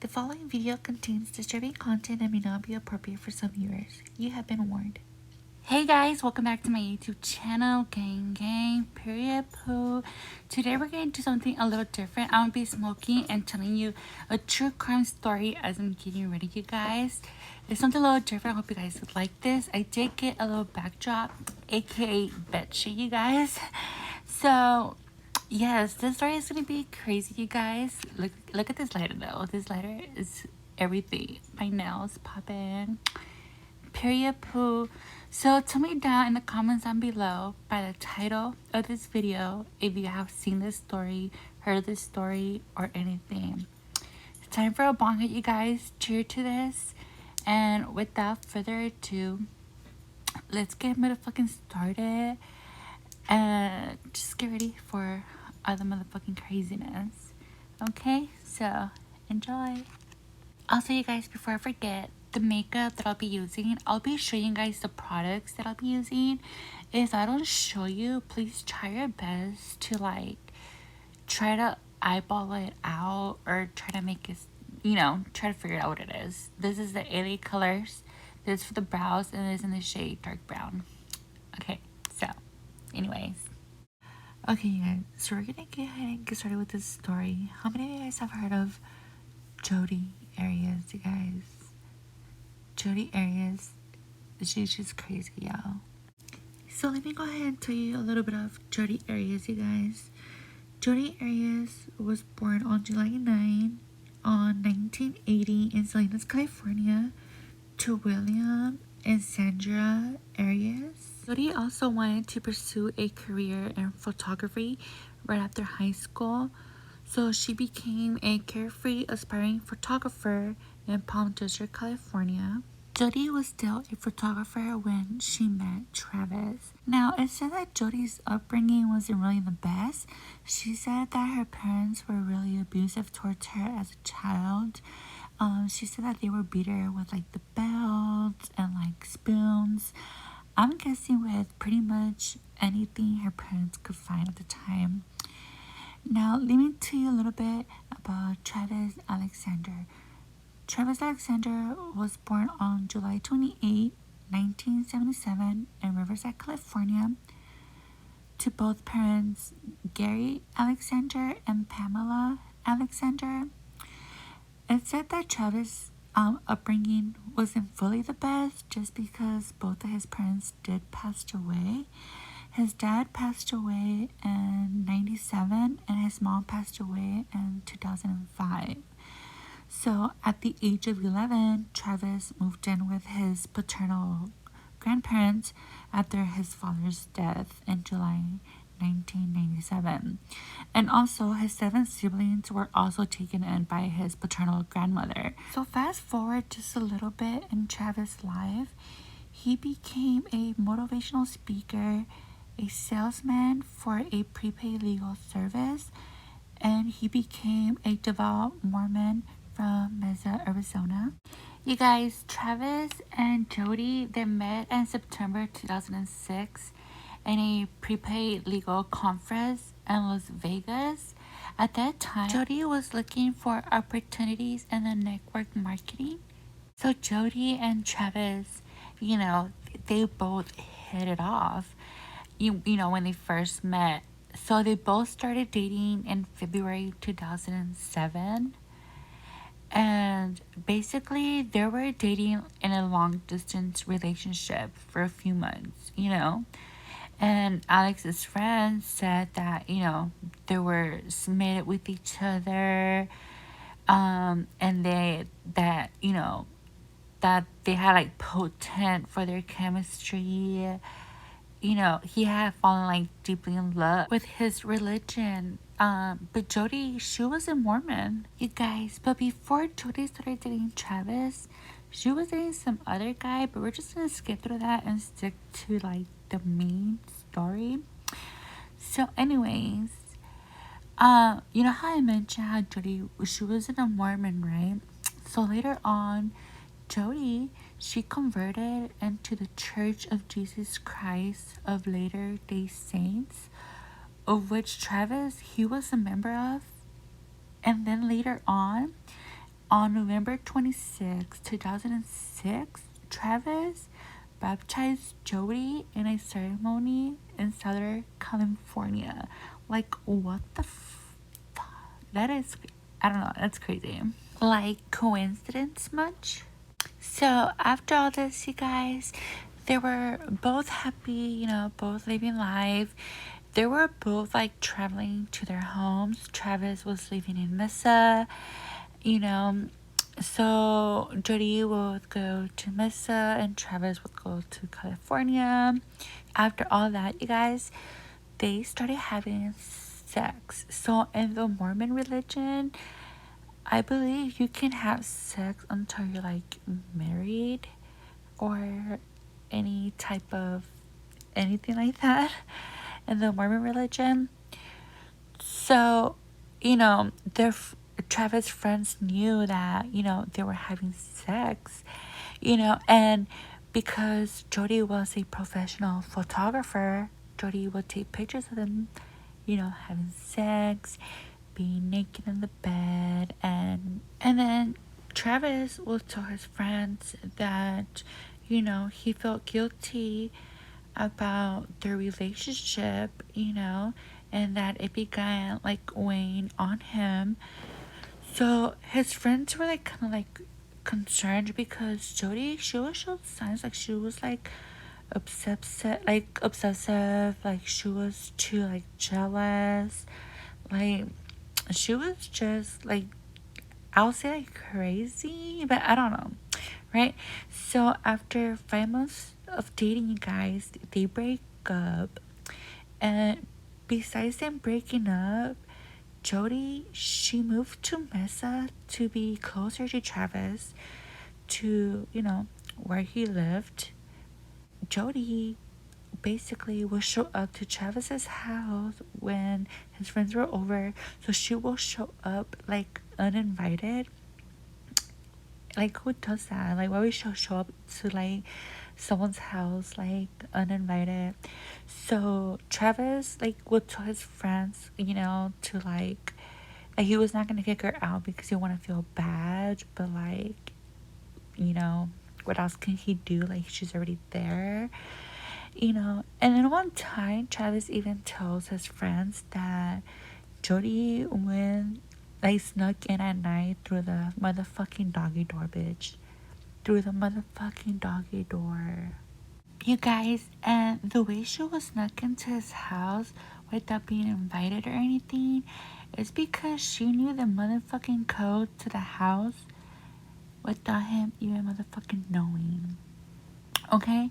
The following video contains disturbing content and may not be appropriate for some viewers. You have been warned. Hey guys, welcome back to my YouTube channel, gang, period poo. Today we're going to do something a little different. I'm going to be smoking and telling you a true crime story as I'm getting ready, you guys. It's something a little different. I hope you guys would like this. I did get a little backdrop, aka bedsheet, you guys. So yes, this story is gonna be crazy, you guys. Look at this lighter though. This lighter is everything. My nails popping. Period poo. So tell me down in the comments down below by the title of this video if you have seen this story, heard this story, or anything. It's time for a bong hit, you guys. Cheer to this. And without further ado, let's get motherfucking started. And just get ready for other motherfucking craziness. Okay, so enjoy. Also, you guys, before I forget, the makeup that I'll be using, I'll be showing you guys the products that I'll be using. If I don't show you, please try your best to like try to eyeball it out or try to make it, try to figure out what it is. This is the LA colors. This is for the brows, and this is in the shade dark brown. Okay, so anyways, okay, you guys, so we're gonna go ahead and get started with this story. How many of you guys have heard of Jodi Arias, you guys? Jodi Arias, she's just crazy, y'all. So let me go ahead and tell you a little bit of Jodi Arias, you guys. Jodi Arias was born on July 9 on 1980 in Salinas, California, to William and Sandra Arias. Jodi also wanted to pursue a career in photography right after high school, so she became a carefree, aspiring photographer in Palm Desert, California. Jodi was still a photographer when she met Travis. Now, it said that Jodi's upbringing wasn't really the best. She said that her parents were really abusive towards her as a child. She said that they would beat her with like the belts and like spoons. I'm guessing with pretty much anything her parents could find at the time. Now, let me tell you a little bit about Travis Alexander. Travis Alexander was born on July 28, 1977 in Riverside, California, to both parents, Gary Alexander and Pamela Alexander. It said that Travis' upbringing wasn't fully the best just because both of his parents did pass away. His dad passed away in 1997 and his mom passed away in 2005. So at the age of 11, Travis moved in with his paternal grandparents after his father's death in July 1997. And also his 7 siblings were also taken in by his paternal grandmother. So fast forward just a little bit in Travis' life, he became a motivational speaker, a salesman for a prepaid legal service, and he became a devout Mormon from Mesa, Arizona. You guys, Travis and Jodi, they met in September 2006 in a prepaid legal conference in Las Vegas. At that time, Jodi was looking for opportunities in the network marketing. So Jodi and Travis, they both hit it off, when they first met. So they both started dating in February 2007. And basically, they were dating in a long distance relationship for a few months, And Alex's friends said that, they were smitten with each other. And that they had like potent for their chemistry. He had fallen like deeply in love with his religion. But Jodi, she was a Mormon, you guys. But before Jodi started dating Travis, she was dating some other guy, but we're just gonna skip through that and stick to like the main story. So anyways, you know how I mentioned how Jodi, she was in a Mormon, right? So later on, Jodi, she converted into the Church of Jesus Christ of Latter-day Saints, of which Travis, he was a member of. And then later on, On November 26, 2006, Travis baptized Jodi in a ceremony in Southern California. Like, what the that is, I don't know, that's crazy. Like, coincidence much? So, after all this, you guys, they were both happy, you know, both living life. They were both like traveling to their homes. Travis was living in Mesa, you know, so Jodi would go to Mesa and Travis would go to California. After all that, you guys, they started having sex. So in the Mormon religion, I believe you can have sex until you're like married or any type of anything like that in the Mormon religion. So, you know, Travis' friends knew that, you know, they were having sex, you know, and because Jodi was a professional photographer, Jodi would take pictures of them, you know, having sex, being naked in the bed, and then Travis will tell his friends that, you know, he felt guilty about their relationship, you know, and that it began like weighing on him. So his friends were like kind of like concerned because Jodi, she was showing signs like she was like obsessive, like she was too like jealous, like she was just like, I'll say like crazy, but I don't know, right? So after 5 months of dating, you guys, they break up, and besides them breaking up, Jodi, she moved to Mesa to be closer to Travis, to, you know, where he lived. Jodi basically will show up to Travis's house when his friends were over. So she will show up like uninvited. Like, who does that? Like, why would she show up to like someone's house like uninvited? So Travis like would tell his friends, you know, to like he was not gonna kick her out because he want to feel bad, but like, you know, what else can he do? Like, she's already there, you know. And then one time, Travis even tells his friends that Jodi went like snuck in at night through the motherfucking doggy door, bitch. Through the motherfucking doggy door. You guys, and the way she was snuck into his house without being invited or anything is because she knew the motherfucking code to the house without him even motherfucking knowing. Okay?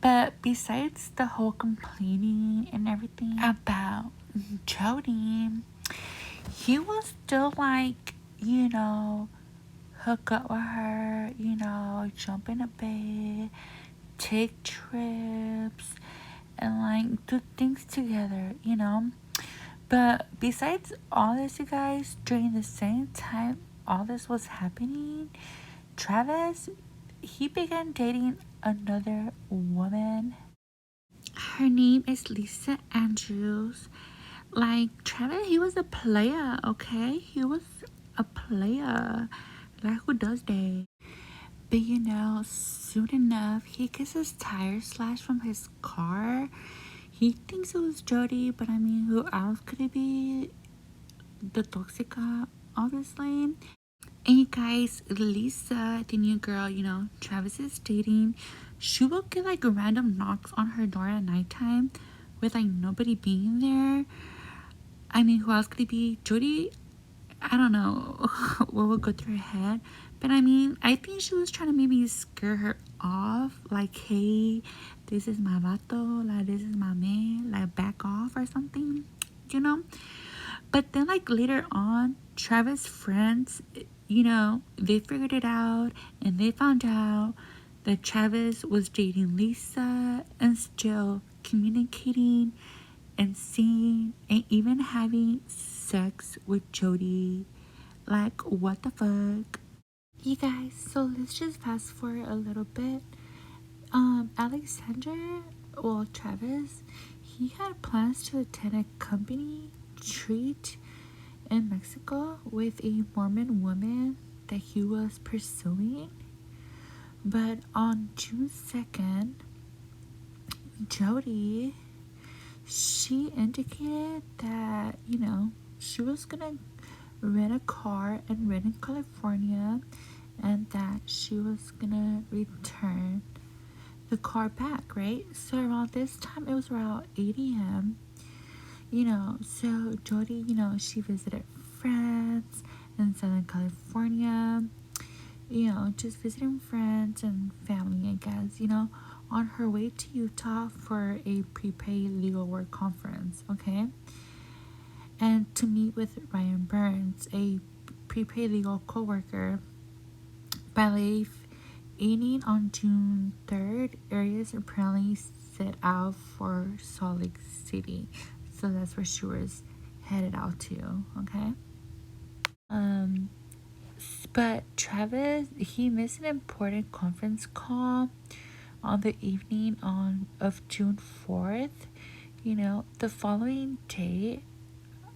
But besides the whole complaining and everything about Jodi, he was still like, you know, hook up with her, you know, jump in a bed, take trips, and like do things together, you know. But besides all this, you guys, during the same time all this was happening, Travis, he began dating another woman. Her name is Lisa Andrews. Like, Travis, he was a player, okay? He was a player. Like, who does that? But you know, soon enough, he gets his tire slashed from his car. He thinks it was Jodi, but I mean, who else could it be? The Toxica, obviously. And you guys, Lisa, the new girl, you know, Travis is dating, she will get like random knocks on her door at nighttime with like nobody being there. I mean, who else could it be? Jodi, I don't know what would go through her head. But I mean, I think she was trying to maybe scare her off. Like, hey, this is my vato. Like, this is my man. Like, back off or something, you know? But then, like, later on, Travis' friends, you know, they figured it out. And they found out that Travis was dating Lisa and still communicating and seeing and even having sex with Jodi. Like, what the fuck? You guys, so let's just fast forward a little bit. Alexander, well, Travis, he had plans to attend a company treat in Mexico with a Mormon woman. that he was pursuing. But on June 2nd, Jodi, she indicated that, she was gonna rent a car and rent in California, and that she was gonna return the car back, right? So around this time, it was around 8 a.m. So Jodi, she visited friends in Southern California, just visiting friends and family, I guess, on her way to Utah for a prepaid legal work conference, okay? And to meet with Ryan Burns, a prepaid legal co-worker. By late evening on June 3rd, Arias apparently set out for Salt Lake City. So that's where she was headed out to, okay? But Travis, he missed an important conference call on the evening of June 4th. The following day,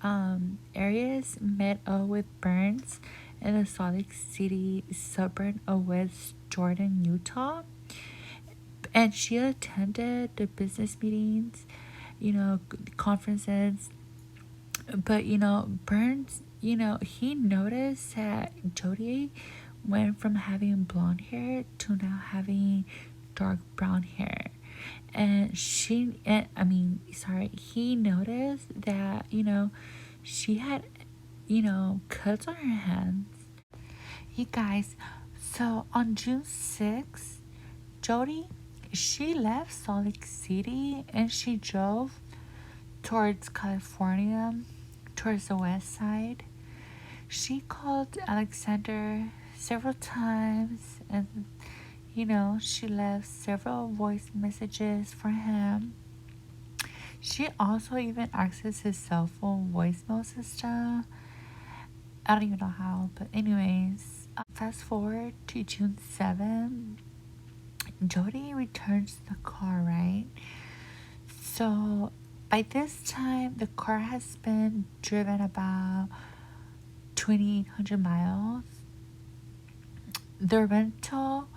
Arias met up with Burns in the Salt Lake City suburb of West Jordan, Utah. And she attended the business meetings, conferences. But, Burns, he noticed that Jodi went from having blonde hair to now having dark brown hair. And he noticed that, she had, cuts on her hands. You guys, so on June 6th, Jodi, she left Salt Lake City and she drove towards California, towards the west side. She called Alexander several times and, she left several voice messages for him. She also even accessed his cell phone voicemail system. I don't even know how, but anyways, fast forward to June 7th. Jodi returns the car, right? So by this time, the car has been driven about 2,800 miles. The rental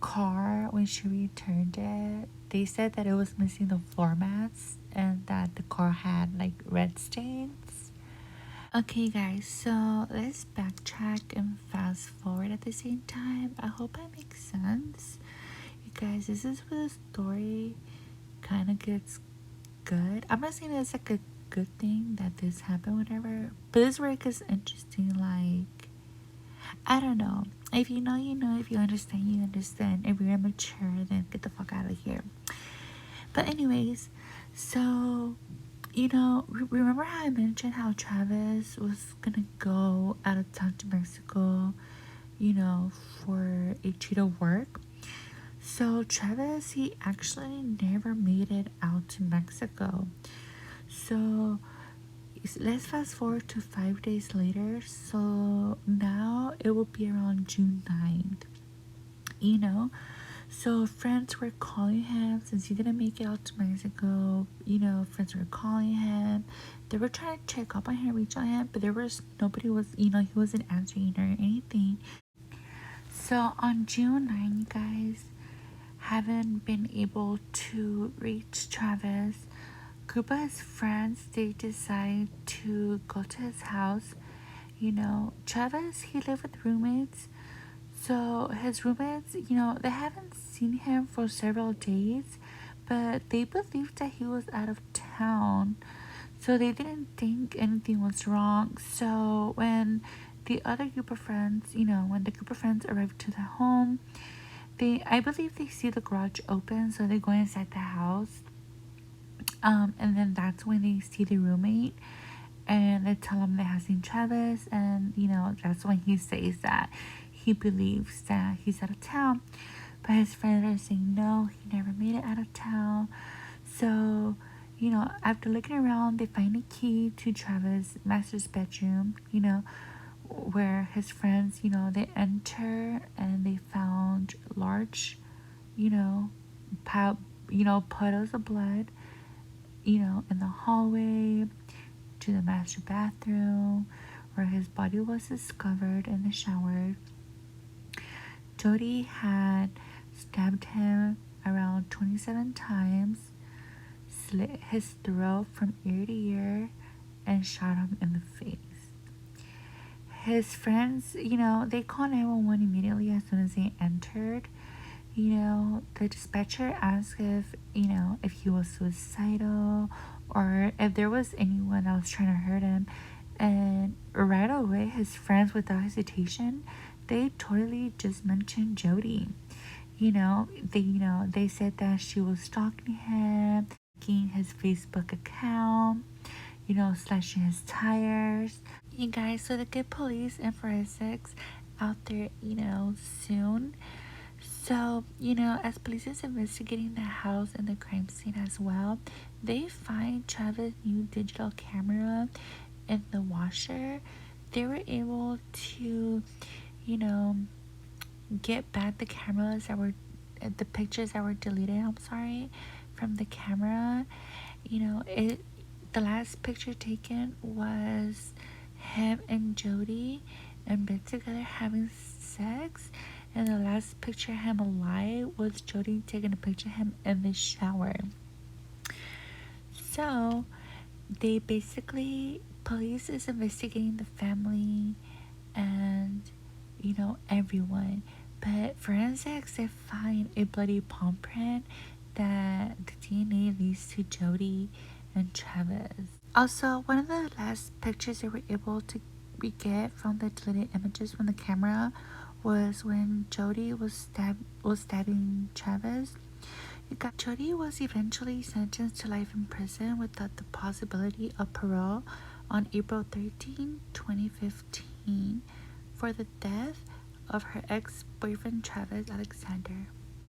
car, when she returned it, they said that it was missing the floor mats and that the car had like red stains. Okay guys, so let's backtrack and fast forward at the same time. I hope that makes sense. You guys, this is where the story kind of gets good. I'm not saying it's like a good thing that this happened, whatever, but this work is interesting. Like, I don't know. If you know, you know. If you understand, you understand. If you're immature, then get the fuck out of here. But anyways, so, remember how I mentioned how Travis was gonna go out of town to Mexico, for a treat of work? So Travis, he actually never made it out to Mexico. So let's fast forward to 5 days later. So now it will be around June 9th. So friends were calling him since he didn't make it out to Mexico. Friends were calling him. They were trying to check up on him, reach on him, but nobody was, he wasn't answering or anything. So on June 9th, you guys, haven't been able to reach Travis. Group of his friends, they decide to go to his house. Travis, he lived with roommates. So his roommates, they haven't seen him for several days, but they believed that he was out of town. So they didn't think anything was wrong. So when the other group of friends, when the group of friends arrived to the home, I believe they see the garage open, so they go inside the house. And then that's when they see the roommate, and they tell him they have seen Travis, and that's when he says that he believes that he's out of town. But his friends are saying no, he never made it out of town. So, after looking around, they find a key to Travis' master's bedroom, where his friends, they enter and they found large, puddles of blood, in the hallway to the master bathroom, where his body was discovered in the shower. Jodi had stabbed him around 27 times, slit his throat from ear to ear, and shot him in the face. His friends, they called 911 immediately as soon as they entered. The dispatcher asked if he was suicidal or if there was anyone else trying to hurt him. And right away, his friends, without hesitation, they totally just mentioned Jodi. They said that she was stalking him, hacking his Facebook account, slashing his tires. You guys, so the good police and forensics out there, soon. So, as police is investigating the house and the crime scene as well, they find Travis' new digital camera in the washer. They were able to, get back the pictures that were deleted, from the camera. The last picture taken was him and Jodi in bed together having sex, and the last picture of him alive was Jodi taking a picture of him in the shower. So they basically, police is investigating the family and everyone, but forensics, they find a bloody palm print that the DNA leads to Jodi and Travis. Also, one of the last pictures they were able to get from the deleted images from the camera was when Jodi was stabbing Travis. Jodi was eventually sentenced to life in prison without the possibility of parole on April 13, 2015 for the death of her ex-boyfriend Travis Alexander.